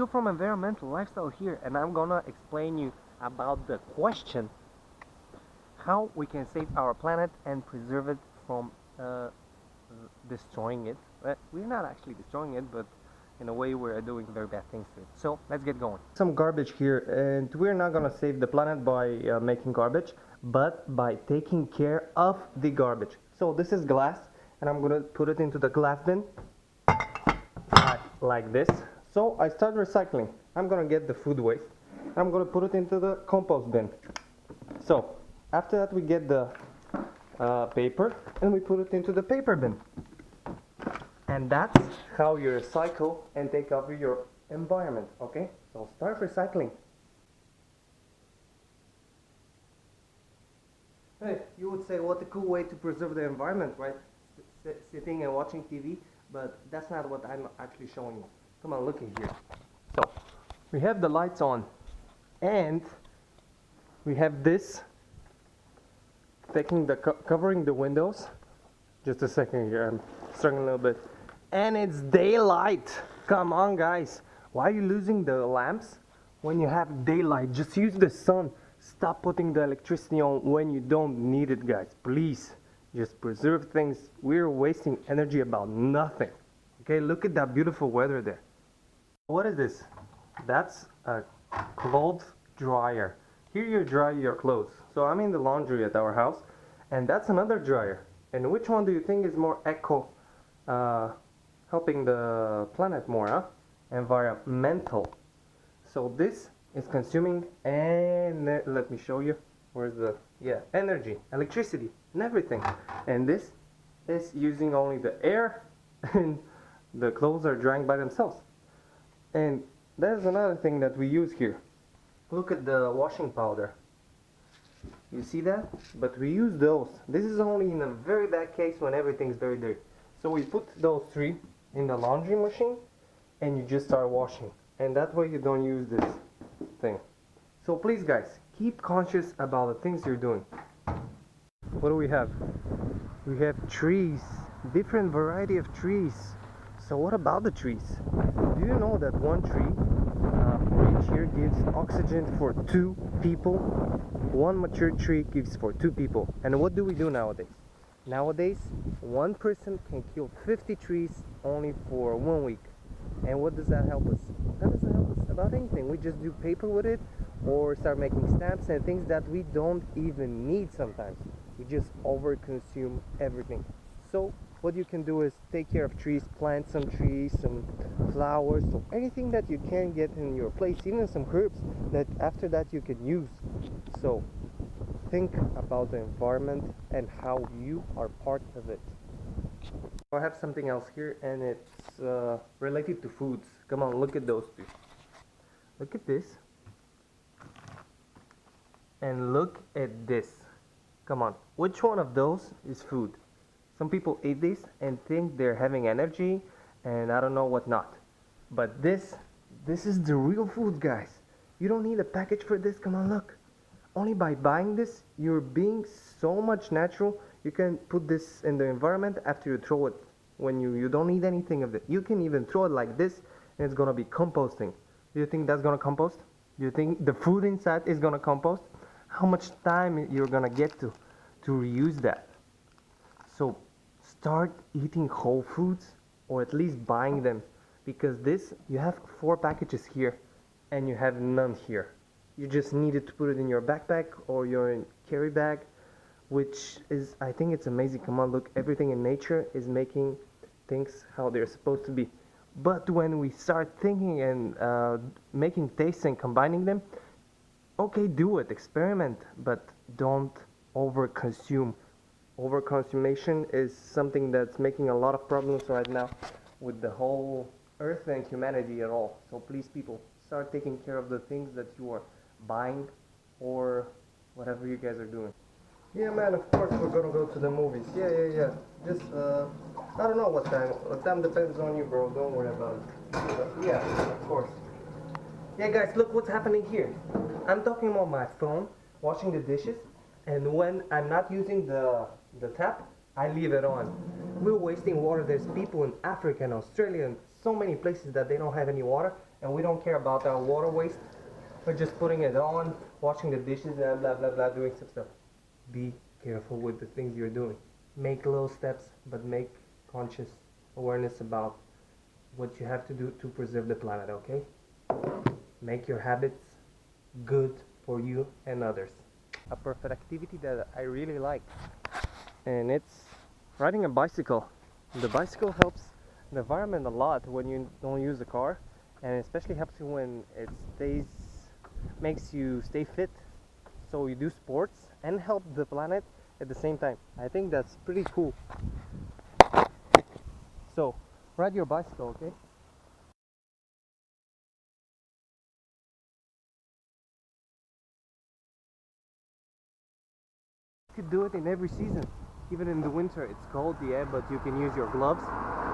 you're from environmental lifestyle here, and I'm gonna explain you about the question how we can save our planet and preserve it from destroying it. We're not actually destroying it, but in a way we're doing very bad things to it. So let's get going. Some garbage here, and we're not gonna save the planet by making garbage, but by taking care of the garbage. So this is glass, and I'm gonna put it into the glass bin like this. So I start recycling. I'm gonna get the food waste. I'm gonna put it into the compost bin. So after that we get the paper and we put it into the paper bin. And that's how you recycle and take over your environment, okay? So start recycling. Hey, you would say what a cool way to preserve the environment, right? Sitting and watching TV, but that's not what I'm actually showing you. Come on, look at here. So we have the lights on and we have this taking the covering the windows. Just a second here, I'm struggling a little bit. And it's daylight. Come on guys, why are you losing the lamps when you have daylight? Just use the sun. Stop putting the electricity on when you don't need it, guys. Please just preserve things. We're wasting energy about nothing. Okay, look at that beautiful weather there. What is this? That's a clothes dryer. Here you dry your clothes. So I'm in the laundry at our house, and that's another dryer. And which one do you think is more helping the planet more, huh? Environmental. So this is consuming, and let me show you. Where's the, energy, electricity, and everything. And this is using only the air, and the clothes are drying by themselves. And there's another thing that we use here. Look at the washing powder. You see that? But we use those. This is only in a very bad case when everything's very dirty. So we put those three in the laundry machine and you just start washing. And that way you don't use this thing. So please guys, keep conscious about the things you're doing. What do we have? We have trees. Different variety of trees. So what about the trees? Do you know that one tree for each year gives oxygen for 2 people? One mature tree gives for 2 people. And what do we do nowadays? Nowadays, one person can kill 50 trees only for 1 week. And what does that help us? That doesn't help us about anything. We just do paper with it or start making stamps and things that we don't even need sometimes. We just overconsume everything. So what you can do is take care of trees, plant some trees, some flowers, so anything that you can get in your place, even some herbs that after that you can use. So think about the environment and how you are part of it. I have something else here, and it's related to foods. Come on, look at those two. Look at this. And look at this. Come on, which one of those is food? Some people eat this and think they're having energy and I don't know what not. But this is the real food, guys. You don't need a package for this. Come on, look. Only by buying this, you're being so much natural. You can put this in the environment after you throw it. When you don't need anything of it. You can even throw it like this and it's gonna be composting. Do you think that's gonna compost? Do you think the food inside is gonna compost? How much time you're gonna get to reuse that? So start eating whole foods, or at least buying them, because this, you have 4 packages here and you have none here. You just needed to put it in your backpack or your carry bag, which is, I think it's amazing. Come on, look, everything in nature is making things how they're supposed to be. But when we start thinking and making tastes and combining them, okay, do it, experiment, but don't overconsume. Overconsumation is something that's making a lot of problems right now with the whole earth and humanity at all. So please, people, start taking care of the things that you are buying or whatever you guys are doing. Yeah, man, of course we're gonna go to the movies. Yeah. Just, I don't know what time. What time depends on you, bro. Don't worry about it. But yeah, of course. Yeah, guys, look what's happening here. I'm talking on my phone, washing the dishes, and when I'm not using the tap, I leave it on. We're wasting water. There's people in Africa and Australia and so many places that they don't have any water, and we don't care about our water waste. We're just putting it on, washing the dishes, and blah blah blah, doing some stuff. Be careful with the things you're doing. Make little steps, but make conscious awareness about what you have to do to preserve the planet, okay? Make your habits good for you and others. A perfect activity that I really like, and it's riding a bicycle. The bicycle helps the environment a lot when you don't use a car, and especially helps you when it makes you stay fit, so you do sports and help the planet at the same time. I think that's pretty cool. So ride your bicycle, okay? You could do it in every season. Even in the winter, it's cold, yeah, but you can use your gloves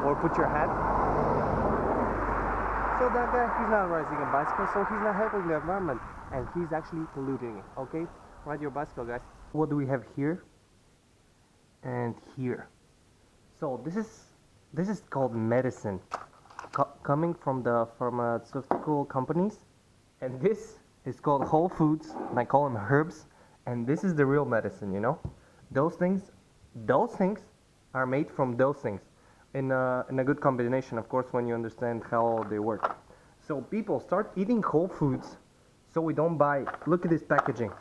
or put your hat. So that guy, he's not riding a bicycle, so he's not helping the environment, and he's actually polluting it, okay? Ride your bicycle, guys. What do we have here and here? So this is called medicine, coming from the pharmaceutical companies, and this is called whole foods, and I call them herbs, and this is the real medicine, you know? Those things are made from those things in a good combination, of course, when you understand how they work. So people, start eating whole foods so we don't buy. Look at this packaging.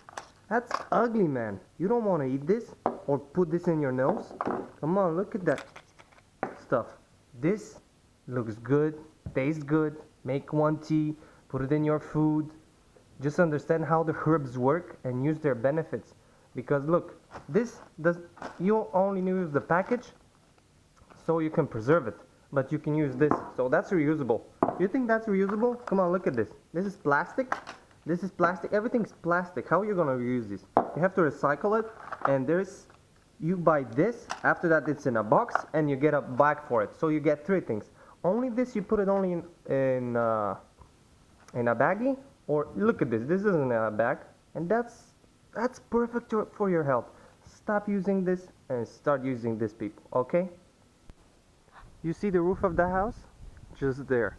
That's ugly, man. You don't want to eat this or put this in your nose. Come on, look at that stuff. This looks good, tastes good. Make one tea, put it in your food. Just understand how the herbs work and use their benefits. Because look, you only use the package so you can preserve it, but you can use this, so that's reusable. You think that's reusable? Come on, look at this. This is plastic. This is plastic. Everything's plastic. How are you gonna reuse this? You have to recycle it, and you buy this. After that, it's in a box, and you get a bag for it. So you get three things. Only this, you put it only in a baggie, or look at this. This isn't a bag, and that's perfect for your health. Stop using this and start using this, people. Okay? You see the roof of the house? Just there.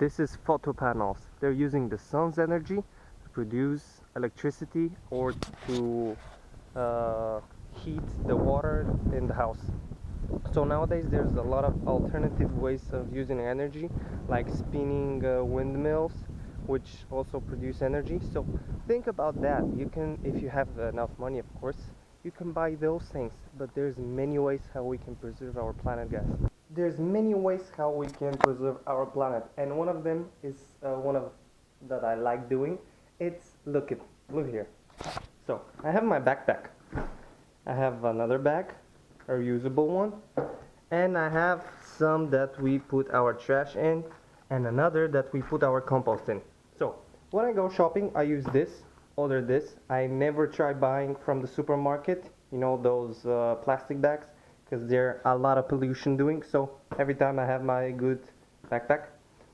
This is photo panels. They're using the sun's energy to produce electricity or to heat the water in the house. So nowadays there's a lot of alternative ways of using energy, like spinning windmills, which also produce energy. So think about that. You can, if you have enough money, of course, you can buy those things. But there's many ways how we can preserve our planet, guys. There's many ways how we can preserve our planet, and one of them is that I like doing. It's look here. So I have my backpack. I have another bag, a reusable one, and I have some that we put our trash in, and another that we put our compost in. So when I go shopping, I use this, order this. I never try buying from the supermarket, you know, those plastic bags, because there are a lot of pollution doing. So every time I have my good backpack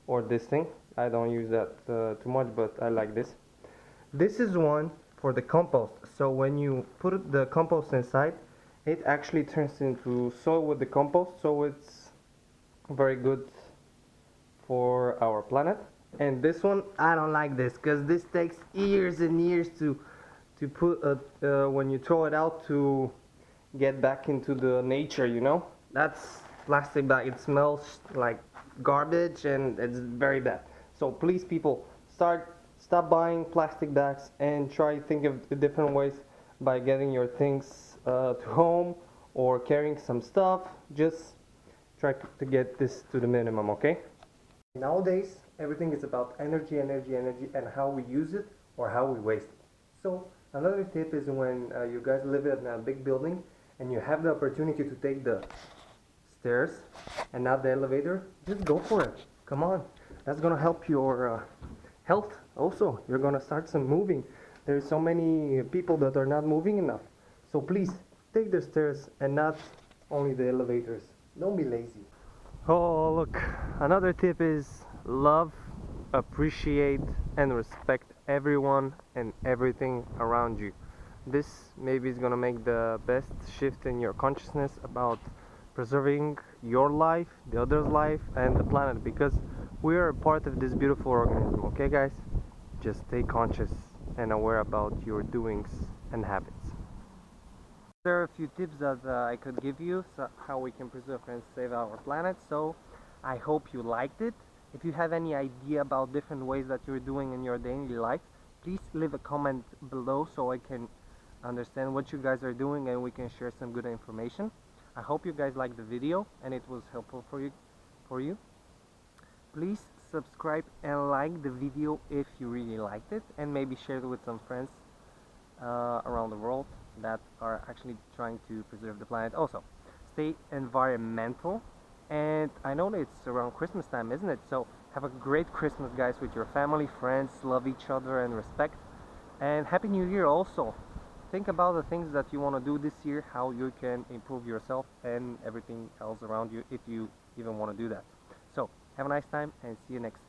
or this thing, I don't use that too much, but I like this. This is one for the compost. So when you put the compost inside, it actually turns into soil with the compost, so it's very good for our planet. And this one, I don't like this, because this takes years and years to put when you throw it out to get back into the nature, you know. That's plastic bag. It smells like garbage and it's very bad. So please, people, stop buying plastic bags and try think of different ways by getting your things to home or carrying some stuff. Just try to get this to the minimum, okay? Nowadays everything is about energy and how we use it or how we waste it. So another tip is when you guys live in a big building and you have the opportunity to take the stairs and not the elevator, just go for it. Come on, that's gonna help your health. Also, you're gonna start some moving. There's so many people that are not moving enough, so please take the stairs and not only the elevators. Don't be lazy. Oh, look, another tip is love, appreciate, and respect everyone and everything around you. This maybe is gonna make the best shift in your consciousness about preserving your life, the other's life, and the planet, because We are a part of this beautiful organism, okay, guys? Just stay conscious and aware about your doings and habits. There are a few tips that I could give you so how we can preserve and save our planet. So I hope you liked it. If you have any idea about different ways that you're doing in your daily life, please leave a comment below so I can understand what you guys are doing and we can share some good information. I hope you guys liked the video and it was helpful for you. Please subscribe and like the video if you really liked it, and maybe share it with some friends around the world that are actually trying to preserve the planet. Also, stay environmental. And I know that it's around Christmas time, isn't it? So have a great Christmas, guys, with your family, friends. Love each other and respect. And Happy New Year also. Think about the things that you want to do this year, how you can improve yourself and everything else around you if you even want to do that. So have a nice time and see you next